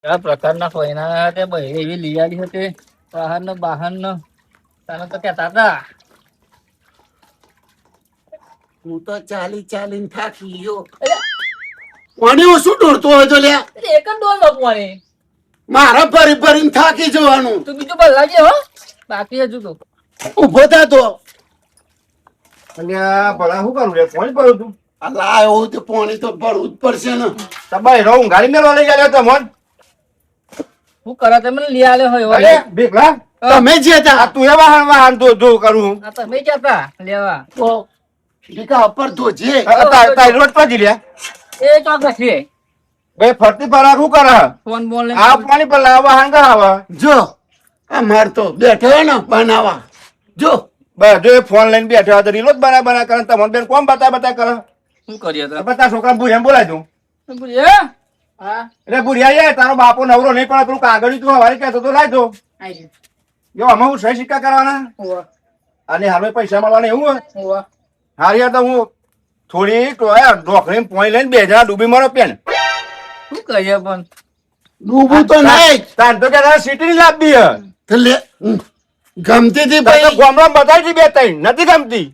આ પ્રકારના ફોઈના તે બહેરી એવી લીયાડી હતી બહાર નો તને તો કેતા હતા. હું તો ચાલી ચાલીને થાકી ગયો. કોને હું શું દોડતો હોય તો લ્યા એક જ ડોલ નપવાની મારા ફરી ફરીને થાકી જવાનું. તું બીજું બસ લાગે હો બાકી હજુ તો ઉભો થતો અલ્યા ભલા શું કરું રે પાણી ભરું તું અલા એવું તો પાણી તો ભરવું જ પડશે ને. તમારે રહું ગાડી મેળવા લઈ જાય તમોન શું કરે તમે લઈ આલે હોય અરે ભીખલા તમે જે આ હતા તું એ વાહન વાહન જો કરું આ તમે જતા લેવા તો ભીખા ઉપર ધોજે. તારી રોડ પર જ લ્યા એ ચોક છે બે ફરતી ફરા શું કરે ફોન બોલ આ પાણી પર લાવવા વાહન કા આવે જો અમાર તો બેઠો હોય ને બનાવા જો બધો એ ફોન લઈને બેઠો હતો રીલો જ બના કરે તમને બેન કોમ બતા કરે શું કરીએ તો બતા છોકરા ભૂરિયા બોલાય તું હા એટલે ભૂરિયા તારો બાપો નવરો નહીં પણ પેલું કાગળ તું હવારે કહેતો તો લાય તો આઈ જો આમાં હું સહી સિક્કા કરવાના ઓવા અને હાલ પૈસા મળવાના એવું હોય ઓવા હારી યાર તો હું થોડી ઢોકળી પોઈ લઈને બે જણા ડૂબી મરો પેન શું કરીએ પણ ડૂબું તો નહીં તાન તો કે સીટી ની લાવવી હે તો લે ગમતી હતી ભાઈ ભાઈ ગોમડા બતાવી હતી બે ત્રણ નથી ગમતી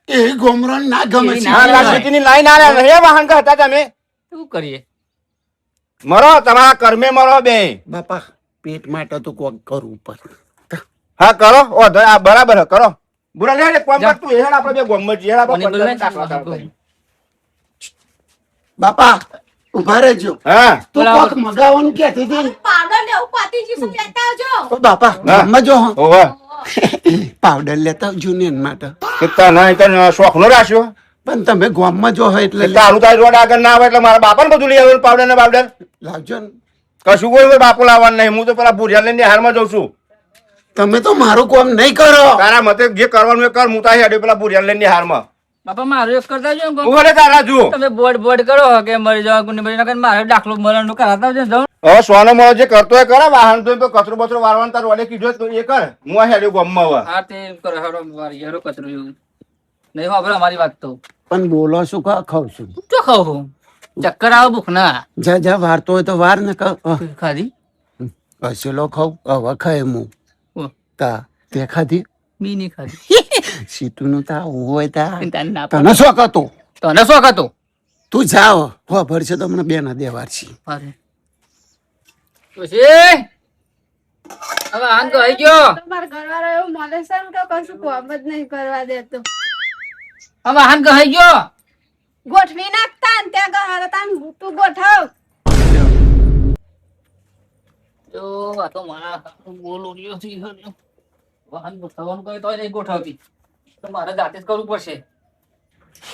એ ગોમરો ના ગમે એ છે. ના. આ સીટી ની લાઈન આલે હે વાહન કા હતા તમે શું કરીએ મરો તમારા કર્મે મરો બે બાપા પેટ માટે તો કોક કરવું પડે. હા કરો ઓ આ બરાબર હે, કરો બુરા લે કોમ કર તું હેડ આપણે બે ગોમ જ હેડ કોને બોલાય? આપણે બાપા ઉભા રહેજો. હા તું કોક મગાવવાનું કહેતી હતી પાવડર ને એવું પાતી જીસુ લેતા આવજો. ઓ બાપા ગામમાં જો હો. ઓવે પાવડર લેતા આવજો ને એના માટે. કિતા ના તને શોખ નો રાખ્યો પણ તમે ગામમાં જો હોય એટલે તારું તારી રોડ આગળ ના આવે એટલે મારા બાપાને બધું લઈ આવ્યું પાવડર ને બાવડર લાવજો ને. કશું કોઈ બાપુ લાવવાનું નહીં હું તો પેલા ભૂરિયા લઈને હારમાં જઉં છું તમે તો મારું કામ નહીં કરો. તારા મતે જે કરવાનું એ કર હું તારી હેડે પેલા ભૂરિયા લઈને હારમાં બાપા મારું એક કરતા જો હું ઘરે તારા જુઓ તમે બોર્ડ કરો કે મરી જવા ગુની મરી ના મારે દાખલો મરણનું કરાતા આવજો જાઉં હવે સોનો મળો જે કરતો એ કરે વાહન તો કચરો બચરો વારવાનું તારું વડે કીધું તો એ કર હું આ હેડ્યું ગમમાં હવે હા તે એમ કરો હેડો મારી હેડો કચરો જેવું નહીં ખબર અમારી વાત તો પણ બોલો શું ખાવ છું. શું ખાવ હું ચક્કર આવે ભૂખ ના જા જા વારતો હોય તો વાર ને ખાધી હસેલો ખાવ હવે ખાય હું ઓ, તા તે ખાધી મી નહીં ખાધી સીટુનું તા હોય તા તને ના તને શોખ હતો તને શોખ હતો તું જાઓ ખબર છે તમને બે ના દેવાર છે. અરે પછી હવે આન તો આવી ગયો તમારા ઘરવાળો એવું મળે છે ને કે કશું કામ જ નહીં કરવા દેતો. હવે આન તો આવી ગયો ગોઠવી નાખતા ને ત્યાં ઘર હતા ને તું ગોઠવ. જો આ તો મારા બોલું રહ્યો છે વાહન ગોઠવવાનું કહે તો નહીં ગોઠવતી તો મારે જાતે જ કરવું પડશે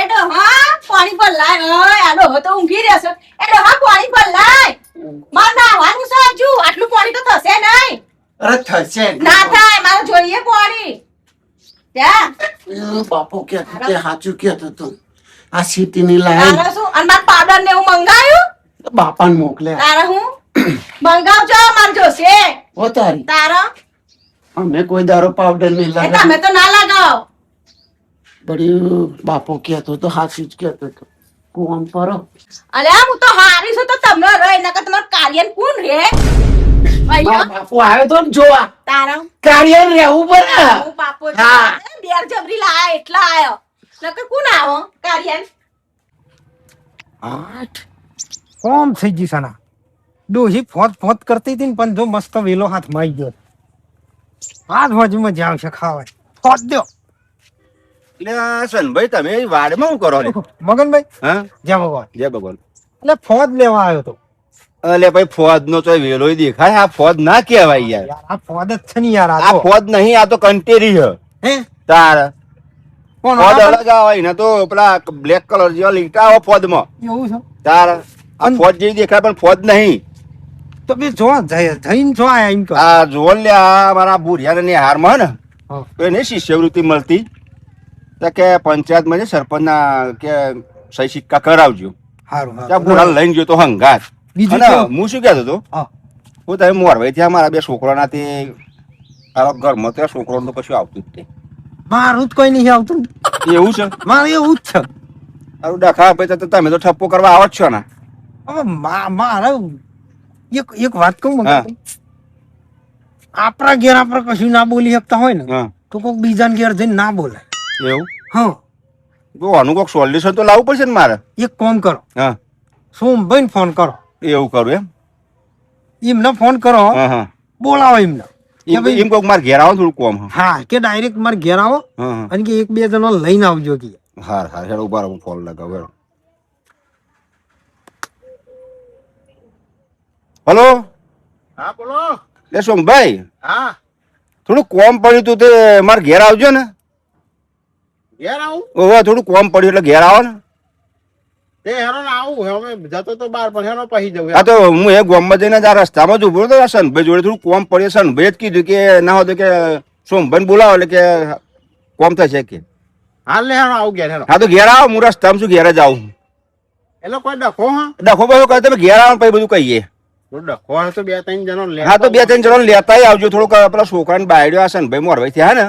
એડો હા પાણી પર લાય. ઓય આડો હો તો ઊંઘી રહેશે. એડો હા પાણી પર લાય. માર નાવાનું છે હજુ. આટલું પાણી તો થશે નહીં. અરે થશે ના થાય મારે જોઈએ પાણી. ત્યાં બાપુ કે સાચું કેતો તું આ સિટી ની લાઈન તારે શું અને માર પાવડર ને એવું મંગાયું બાપાને મોકલે તારે હું મંગાવજો માર જોશે ઓ તારી તારા અમે કોઈ દારો પાવડર નહીં એ લાગે તમે તો ના લગાવ. બડી બાપુ કેતો તો સાચું જ કેતો તો કોમ પરો અલ્યા હું તો હારી છું તો તમને રહી નકર તમાર કાર્યન કોણ રે અહીંયા બાપુ આવ્યો તો ને જોવા તારા કાર્ય રહેવું પડે હું પાપો હા. બેર જબરી લાયા એટલા આયો નકર કોણ આવો કાર્યન 8 કોમ થઈ ગઈ સાના ડોહી ફોત કરતી હતી ને પણ જો મસ્ત વેલો હાથમાં આવી ગયો હાથ બાજુ મજા આવશે ખાવા ફોત દો એટલે સનભાઈ તમે વાડમાં શું કરો લે મગનભાઈ હા જય ભગવાન જય ભગવાન એટલે ફોત લેવા આવ્યો તો અલે ભાઈ ફોદ નો તો વેલો દેખાય આ ફોદ ના કહેવાય યાર યાર આ ફોદ જ છે ને યાર આ આ તો ફોદ નહીં આ તો કંટેરી છે હે તાર કોણ ફોદ આ અલગ આવે ને તો પેલા બ્લેક કલર જેવા લીટા આવે ફોદમાં એવું છે તાર આ ફોદ જેવી દેખાય પણ ફોદ નહીં તો બે જો જઈને જો આયા એમ કહો આ જોન લે આ મારા ભૂરિયા ની હારમાં ને હા. તો એને શિષ્યવૃત્તિ મળતી તો કે પંચાયતમાં જે સરપંચના કે સહી સિક્કા કરાવજો હારું ત્યાં ભૂરા લઈને ગયો તો હંગાત બીજું અને કેવું? હું શું કહેતો હતો હા હું તમે મોરભાઈ ત્યાં મારા બે છોકરાના તે તારો ઘરમાં ત્યાં છોકરાનું તો કશું આવતું જ મારું જ કોઈ નહીં આવતું નહીં એવું છે મારે એવું જ છે તારું ડખા ભાઈ તો તમે તો ઠપ્પો કરવા આવો જ છો ને હવે મારે એક વાત કહું હા. મગન આપણા ઘેર આપણે કશું ના બોલી શકતા હોય ને હા તો કોઈક બીજાના ઘેર જઈને ના બોલે. એવું હા તો આનું કોઈક સોલ્યુશન તો લાવવું પડશે ને મારે. એક કામ કરો, હા સોમભાઈને ફોન કરો, એવું કરું એમ. એમને ફોન કરો, હા હા બોલાવો એમને. કે ભાઈ એમ કોઈક મારે ઘેર આવો થોડું કોમ. હા કે ડાયરેક્ટ મારે ઘેર આવો હા હા અને કે એક બે જણો લઈને આવજો કે. હાર હાર હેડો ઉભા રહો, હું ફોન લગાવું હેડો. હલો હા બોલો. એ સોમભાઈ હા થોડું કોમ પડ્યું તું તે મારે ઘેર આવજો ને. ઘેર આવું ઓહો થોડું કોમ પડ્યું એટલે ઘેર આવો ને. તે હેરો ને આવું હવે જતો તો બાર પણ હેરો પછી જવું. હા તો હું એ ગામમાં જઈને જ આ રસ્તામાં જ ઉભો હતો. આ સનભાઈ જોડે થોડું કોમ પડ્યું. સનભાઈ જ કીધું કે ના હોય તો કે સોમભાઈને બોલાવો એટલે કે કોમ થશે કે. હાલ ને હેરો આવું ઘેર હેરો. હા તો ઘેર આવો, હું રસ્તામાં છું, ઘેર જ આવું. એટલે કોઈ ડખો હા ડખો બખો કરે તમે ઘેર આવો ને પછી બધું કહીએ. તો ડખો હશે તો બે ત્રણ જણો લે. હા તો બે ત્રણ જણા લેતા આવજો. થોડુંક પેલા છોકરાને બાયડ્યો આ સનભાઈ મોરભાઈ થયા ને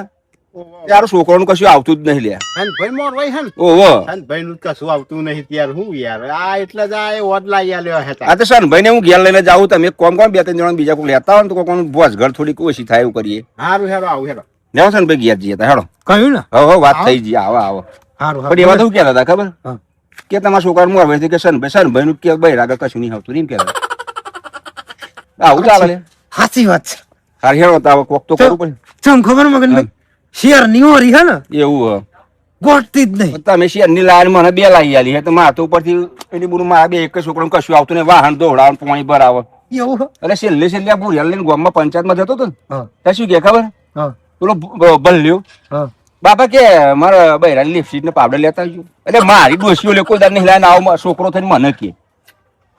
ત્યારે છોકરાનું કશું આવતું જ નહીં લે. ભાઈ મોર ભાઈ હે ને ઓહો ભાઈ નું કશું આવતું નહીં ત્યાર હું યાર આ એટલે જ આ ઓદલા લ્યો હતા. આ તો સનભાઈ ને હું ઘેર લઈને જાઉં. તમે એક કોમ કરો, બે ત્રણ જણા બીજા કોઈ લેતા હોય ને તો કોઈ ભોજ ઘર થોડીક ઓછી થાય એવું કરીએ. હારું હેરો આવું હેરો. લેવો સનભાઈ ઘેર જઈએ તા હેડો. કહ્યું ને હવે વાત થઈ જઈએ. આવો આવો. સારું પણ એવા તો શું કહેતા હતા ખબર હા. કે તમારા છોકરા મોરભાઈ કે સનભાઈ નું કે ભાઈ આગળ કશું નહીં આવતું એમ કહેતા. આવું ચાલે લે. સાચી વાત છે. હાર હેડો તો કોક તો કરવું પડે. ચમ ખબર મગનભાઈ શેર ની ઓરી હે ને એવું ગોઠતી જ નહીં. તમે શેરની લાઈન મને બે લાવી આલી હે તો મારે તો ઉપરથી એની બધું મારા બે એક જ છોકરાનું કશું આવતું ને વાહન દોડાવ પાણી ભરાવ. એવું હે? એટલે છેલ્લે આ ભૂરિયાલ લઈને ગામમાં પંચાયતમાં જતો હતો ને હા ત્યાં શું કે ખબર હા પેલો ભલ્યો હા બાપા કે મારા બૈરા લિપસ્ટિક ને પાવડર લેતા આવજો. એટલે મારી ડોસીઓ લે કોઈ દર નહીં લાઈને આવો છોકરો થઈને મને કે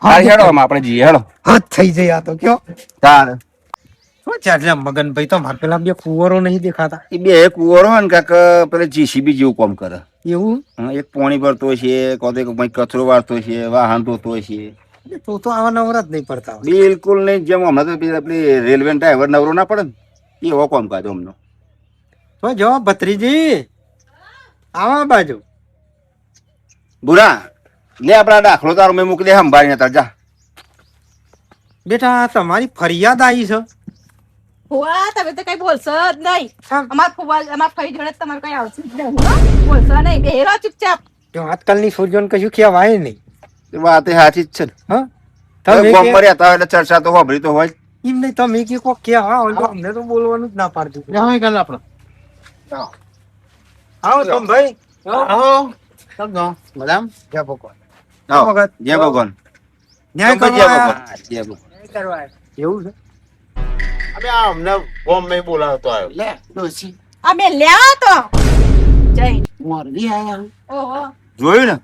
હાર હેડો આમ આપણે જઈએ હેડો. હાથ થઈ જાય આ તો કયો તાર શું ચાલે મગનભાઈ તો મારે પેલા બે કુંવરો નહીં દેખાતા. એ બે કુંવરો હોય ને કાક પેલા જીસીબી જેવું કામ કરે. એવું હા, એક પોણી ભરતો છે, કોઈ કચરો વાળતો છે, વાહન ધોતો છે. તો તો આવા નવરા જ નહીં પડતા હોય. બિલકુલ નહીં. જેમ હમણાં તો પેલી રેલવે ડ્રાઈવર નવરો ના પડે ને એવો કામ કાઢો હમણાં. તો જો ભત્રીજી આવા બાજુ બુરા લે આપડા દાખલો તારો મેં મૂકી દે સંભાળીને તાર જા. બેટા તમારી ફરિયાદ આવી છે. ફુવા તમે તો કઈ બોલશો જ નહીં. શા? અમાર ફુવા અમાર ફઈ જોડે તમારે કઈ આવશે જ નહીં હો. બોલશો નહીં બેરો ચૂપચાપ. જો આજકાલની છોડીઓને કશું કહેવાય નહીં. એ વાત એ સાચી જ છે ને. હા હવે તમે ગામમાં રહેતા હોય એટલે ચર્ચા તો સાંભળી તો હોય જ. એમ નહીં તમે કે કોક કહેવા હોય તો અમને તો બોલવાનું જ ના પાડતું. જાવ કાલ આપણે. આવો તમે ભાઈ આવો સમજો મેડમ. જય ભગવાન. આવો. વખત. જય ભગવાન. ન્યાય જય કરવા ભગવાન. જય ભગવાન. એવું છે. અમે આ અમને ફોર્મ મેં બોલાવતો આવ્યો. લે ડોસી અમે લેવા તો જય મોરબી આયા ઓહો જોયું ને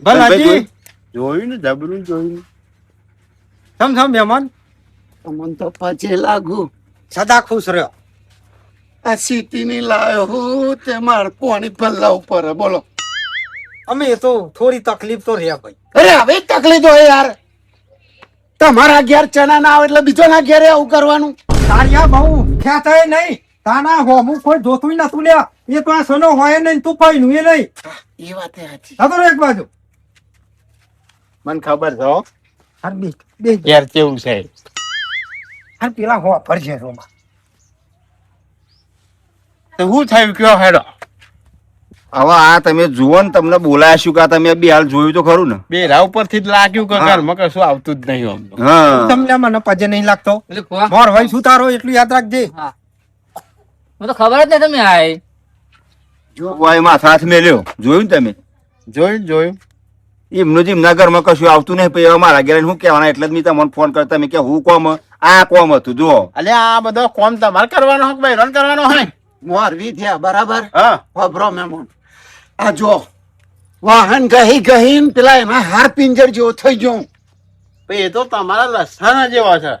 ભલાજી જોયું ને જબરું જોયું. સમ સમ મહેમાન તમને તો પછી લાગુ સદા ખુશ રહ્યો. આ સિટીની લાયો હું તે માર પોણી પલ્લા ઉપર હે, બોલો. અમે તો થોડી તકલીફ તો રહ્યા ભાઈ. અરે હવે તકલીફ હોય યાર. તમારા ઘેર ચણા ના આવે એટલે બીજો ના ઘેરે આવું કરવાનું. તારિયા બહુ ખ્યાતાય નહીં. તાના હોમું કોઈ જોતું નતું લ્યા. એ તો આ સનો હોય નહીં તું પાઈનું એ નહીં. એ વાત સાચી. હતો એક બાજુ. મને ખબર છે હો હાર બે બે ઘેર કેવું છે. હાર પેલા હો પર છે રોમાં. તો શું થયું કયો હેડો. હવે આ તમે જુઓ ને તમને બોલાયા શું કે તમે બે હાલ જોયું તો ખરું ને. બે રાવ પરથી જ લાગ્યું કે ઘરમાં કશું આવતું જ નહીં અમને. હા તમને મને પજે નહીં લાગતો. એટલે ફુવા મોર ભાઈ શું તારો એટલું યાદ રાખજે. હા મને તો ખબર જ નહીં તમે આય. વાય માથા હાથ મેલ્યો જોયું ને તમે. જોયું જોયું. એમનું જ એમના ઘરમાં કશું આવતું નહીં પછી હવે મારા ઘરે શું કહેવાના એટલે જ મેં તમને ફોન કરતા મેં કે હું કોમ આ કોમ હતું જુઓ. અલે આ બધો કોમ તમારે કરવાનો હોય ભાઈ રન કરવાનો હોય. મોરબી થયા બરાબર. હા હોભરો મહેમાન. આ જો વાહન ગહી ગહીને પેલા એમાં હાર પિંજર જેવો થઈ ગયો. ભાઈ એ તો તમારા લસણ જેવા છે.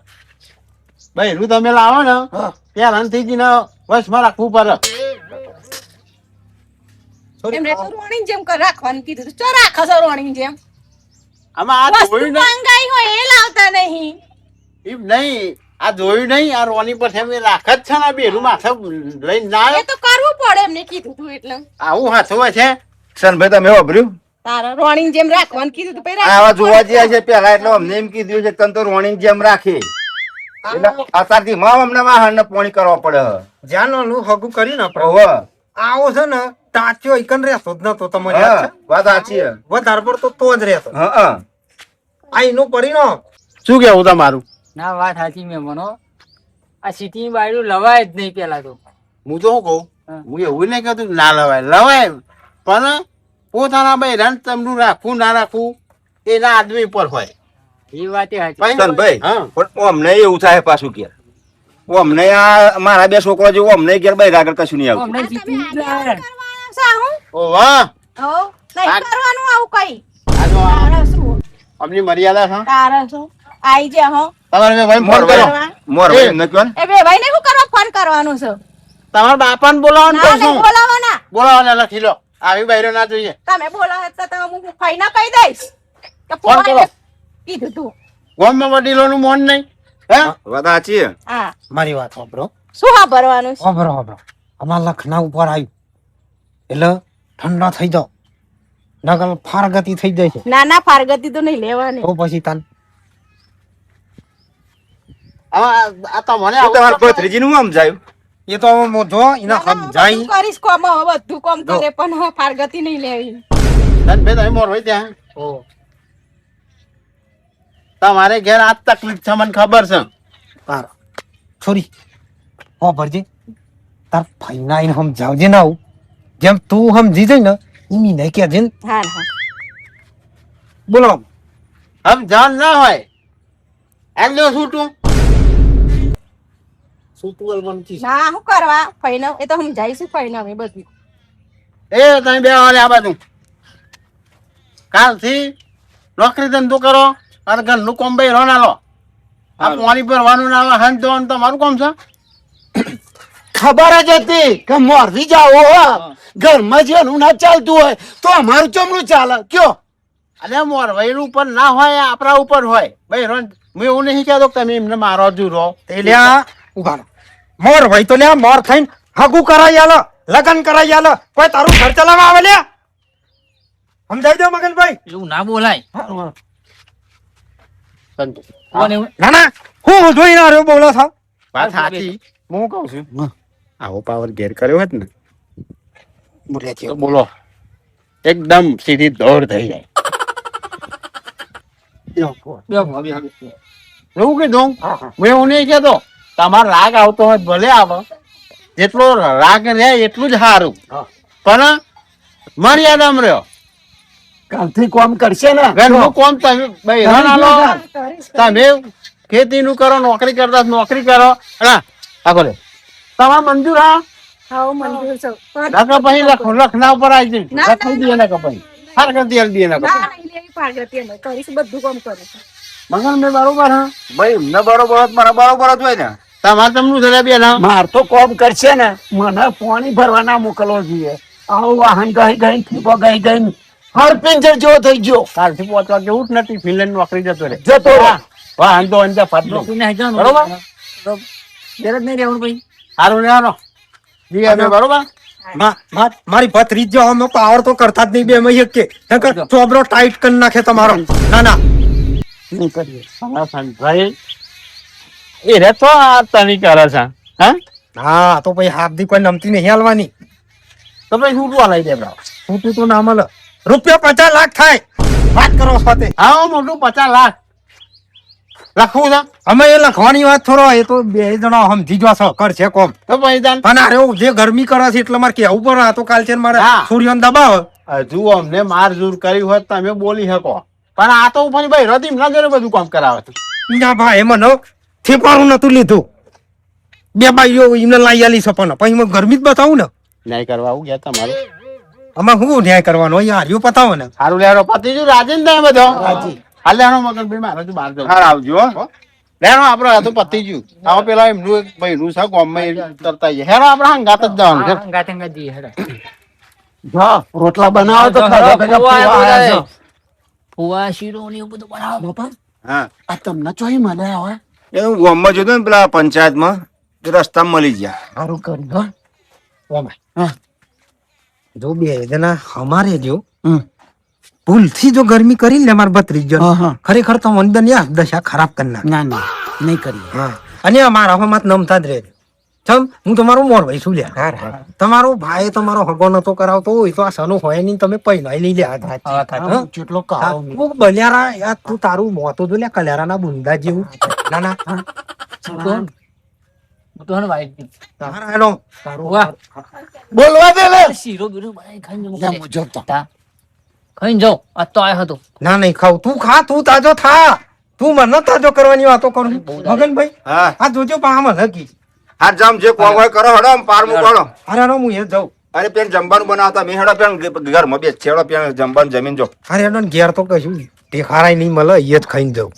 ભાઈ રૂ તમે લાવો ને હા. ત્યાં રન થઈ જઈને વશમાં રાખવું પડે. એમને તો રોણી જેમ કર રાખવાનું કીધું તો ચો રાખો છો રોણી જેમ. આમાં આ વસ્તુ જોયું નહીં. મંગાઈ હોય એ લાવતા નહીં. એમ નહીં આ જોયું નહીં આ રોની પર છે રાખ જ છે ને બેરું માથે લઈને ના એ તો કરવું પડે એમને કીધું તું એટલે. આવું હાથમાં છે. કિશનભાઈ તમે વાપર્યું તારા રોણી જેમ રાખવાનું કીધું તું પછી આવા જોવા જઈએ છે પેલા એટલે અમને એમ કીધું છે તને તો રોણી જેમ રાખે એટલે અત્યારથી માં અમને વાહન ને પોણી કરવા પડે જ્યાં નાનું હગું કરીને આપણે ઓવે. આવો છે ને ટાચ્યો એકન રહેતો જ નતો તમારે યાદ હા, છે? વાત સાચી છે. વધારે પડતો તો જ રહેતો હા આ એનું પરિણામ શું કેવું તમારું? ના વાત સાચી મેં મનો આ સિટી બાયડું લવાય જ નહીં પેલા તો હું તો શું કહું, હા. હું એવું નહીં કહેતું કે ના લવાય, લવાય, પણ પોતાના બૈરાને તમનું રાખવું ના રાખવું એના આદમી પર હોય. એ વાત સાચી ચલ ભાઈ હા. પણ અમને એવું થાય પાછું કે અમને આ મારા બે છોકરા જેવું અમને ઘેર બહાર આગળ કશું નહીં આવતું અમને સિટી જ લાવે. કરવાનું છે હું ઓ વાહ, હો નહીં કરવાનું આવું કઈ આ જો આ તારે શું આપણી મર્યાદા છે. તારે શું આઈ જા હો તમારે બે ભાઈ ફોન કરો. મોર ભાઈ એમને કહો ને. એ બે ભાઈ ને શું કરવા ફોન કરવાનું છે તમારા બાપાને બોલાવવાનું ના કહું નહીં છું. બોલાવાના બોલાવવાને લખી લો, આવી બૈરો ના જોઈએ. તમે બોલાવો તો તમે હું ફાઈના કહી દઈશ કે ફોન કરો. કીધું તું ગામમાં વડીલોનું મોન નહીં, હે? વાત સાચી છે. હા મારી વાત સાંભળો શું હા ભરવાનું છે સાંભળો સાંભળો અમારા લખના ઉપર આવ્યું એટલે ઠંડા થઈ જાઓ નગર ફારગતી થઈ જાય છે ના ના ફારગતી તો નહીં લેવાની તો પછી તાન હવે આ તો મને શું આવું તમારા ભત્રીજીનું આમ જાય એ તો હવે હું જો એના ના, ના, સમજાય બધું કરીશ કોમ હવે બધું કોમ કરે પણ હવે ફારગતી નહીં લેવી ધનભાઈ તમે મોર હોય ત્યાં તમારે ઘેર આ તકલીફ છે મને ખબર છે. તાર છોરી હો ભરજે તાર ફાઈના એને સમજાવજે ને આવું જેમ તું સમજી જાય ને એમ નહીં કે જેન હા હા બોલો હમ જાણ ના હોય એટલે છૂટું છૂટું બોલવાનું છે. ના શું કરવા ફાઈના એ તો સમજાઈશું ફાઈના અમે બધું એ તમે બે વાલે આ બાજુ કાલથી નોકરી ધંધો કરો અને ઘરનું કોમ ભાઈ રો ના લો. આ પાણી ભરવાનું ના આવે હાથ ધોવાનું તમારું કોમ છે. ખબર જ હતી કે મોરથી જાઓ હો. ઘરમાં જેનું ના ચાલતું હોય તો અમારું ચમડું ચાલે કયો? અરે મોર વૈરું ઉપર ના હોય આપણા ઉપર હોય ભાઈ રો. હું એવું નહીં કહેતો કે તમે એમને મારો જ રહો. તે લ્યા ઉગાડો મોર ભાઈ તો લ્યા મોર થઈને હગું કરાઈ આલો લગન કરાઈ આલો કોઈ તારું ઘર ચલાવવા આવે લ્યા સમજાઈ દો મગનભાઈ એવું ના બોલાય સંતો. કોણ એવું? ના ના હું જોઈ ના રહ્યો બોલો છો વાત સાચી. હું કહું છું આવો પાવર ઘેર કર્યો હોત ને બોલે તો બોલો એકદમ સીધી દોડ થઈ જાય. એવું કીધું હું એવું નહીં કેતો તમારો રાગ આવતો હોય તો ભલે આવે જેટલો રાગ રહે એટલું જ સારું પણ મર્યાદામાં રહ્યો. કાલથી કોમ કરશે ને ઘરનું કોમ તમે ભાઈ ના લો. તમે ખેતીનું કરો નોકરી કરતા નોકરી કરો હા આખો લે તમારે મંજૂર હા હા મંજૂર છે નકર પછી લખના ઉપર આવી જઈ ના, લખાઈ દઈએ નકર પછી ફારગતી આલી દઈએ નકર ના નહીં લેવી ફારગતી અમે કરીશ બધું કામ કરીશ મગન મેં બરોબર હા ભાઈ એમને બરોબર હોત, મારા બરોબર જ હોય ને તમારે તમનું છે બે ના માર તો કોમ કરશે ને મને પાણી ભરવા ના મોકલવો જોઈએ. આવું વાહન ગઈ ગઈ ફીકો ગઈ ગઈ હર પિંજર જેવો થઈ ગયો કાલથી પહોંચવા કેવું જ નથી ફિનલેન્ડ નોકરી જતો રે જતો રહે. વાહ અંધો અંધા ફાટલો નોકરીને હાઈ જવાનું. બરોબર. તો ઘેર જ નહીં રહેવાનું ભાઈ સારું લેવાનો જી અમે બરોબર મારી ભત્રીજ જો અમે પાવર તો કરતા જ નહીં બે મય કે નકર ચોબરો ટાઈટ કરી નાખે તમારો ના ના નહીં કરીએ. ભાઈ એ રે તો આ તની કરે છે હા હા તો પછી હાથથી કોઈ નમતી નહીં હાલવાની તો ભાઈ છૂટવા લઈ દે બરાબર. ખોટું તો ના મળે રૂપિયા 50 લાખ થાય વાત કરો સાથે હા મોટું 50 લાખ લખવું છે અમે એ લખવાની વાત થોડો એ તો બે જણા સમજી જો છો કરશે કોમ તો પછી તાન અને અરે જે ગરમી કરે છે એટલે મારે કેવું પડે આ તો કાલ છે ને મારે હા. સૂર્યને દબાવ હજુ અમને માર જોર કરી હોત તમે બોલી શકો પણ આ તો ફરી ભાઈ રદીમ ના જોડે બધું કામ કરાવે છે. ના ભાઈ મને થેપારું નતું લીધું બે બાઈઓ એમને લાઈ આલી છે પણ પછી હું ગરમી જ બતાવું ને ન્યાય કરવા આવું ગયા તમારું આમાં શું ન્યાય કરવાનો અહીંયા હાર્યું પતાવો ને સારું લેરો પતિજુ રાજેન થાય બધો હાલ લેવાનો મગન ભાઈ મારે તો બહાર જવું હાર આવજો હો. લેરો આપડે આ તો પતિજુ આવો પેલા એમનું એક ભાઈ નું છે ગામમાં એ કરતા જઈએ હેરો આપણે હંગાત જ જવાનું છે. હા, ગાતે ગાતે જઈએ, હેડો. હા રોટલા બનાવો તો ખાધા ભેગા ફુવા ફુવા આયા છો. ફુવા શીરો ને એવું બધું બનાવો. બાપા હા આ તમને ચોઈ મળ્યા હવે એ હું ગામમાં જોતો ને પેલા પંચાયતમાં તો રસ્તામાં મળી ગયા સારું કર્યું હો. જો બે જણા અમારે જો હમ. ભૂલથી જો ગરમી કરીને લે મારા ભત્રીજો હા, હા. ખરેખર તો અંદર ને આ દશા ખરાબ કરી નાખે. ના ના નહીં કરીએ. હા અને અમારા હમાત નમતા જ રહે ચમ હું તમારો મોર ભાઈ શું લ્યા તમારો ભાઈ તમારો હગો નતો કરાવતો હોય તો આ સનો હોય નહીં તમે પૈનાઈ લઈ લે હા, જેટલો કાળો મેં. બલિયારા યાર તું તારું મોતો જો લે કલ્યારાના બુંદા જેવું ના ના હું તો હે ને વાઈટ જી. તારા હેલો તારું વાહ. બોલવા દે લે. શીરો બીરો બનાવી ખાઈને જવું લે, પડે. હું જતો. તા. ખાઈને જાઓ આ તો આયો હતો ના નહીં ખાવ તું ખા તું તાજો થા તું મને તાજો કરવાની વાતો કરું મગનભાઈ હા આ જોજો પામાં લગી હાથ જામ જે કોમ હોય કરો હેડો આમ પાર મૂકવાનો અરે નો હું એ જાઉં અરે પેન જમવાનું બનાવતા મેં હેડો પેન ઘરમાં બેસ છેડો પેન જમવાનું જમીન જો અરે એનો ઘેર તો કશું દેખારાય નહીં મળે એ જ ખાઈને જાઉં